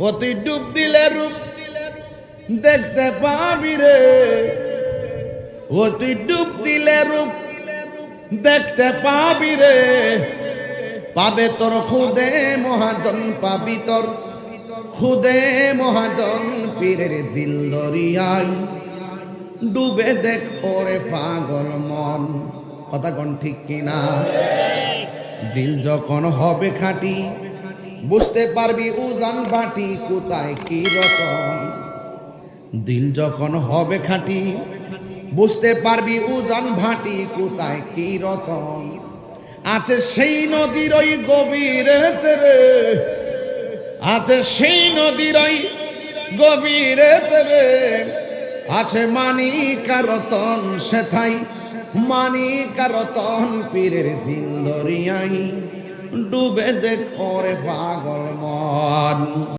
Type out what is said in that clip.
ও তুই ডুব দিলে রূপ দেখতে পাবি রে, ও তুই ডুব দিলে রূপ দেখতে পাবি রে, পাবে তোর খুদে মহাজন, পাবি তোর খুদে মহাজন পীরের দিল দরিয়ায় ডুবে দেখ ওরে পাগল মন। কথা কোন ঠিক কিনা? দিল যখন হবে খাঁটি বুঝতে পারবি উজান বাটি কোথায় কি রকম। দিল যখন হবে খাঁটি বুঝতে পারবি উজান ভাটি কোথায় কি রকম। আছে সেই নদীর ওই গভীরেতে রে, আছে সেই নদীর ওই গভীরেতে রে, আছে মানিকা রতন সেথাই, মানিকা রতন পীরের দিল দরিয়াই ডুবে দেখ ওরে পাগল মন।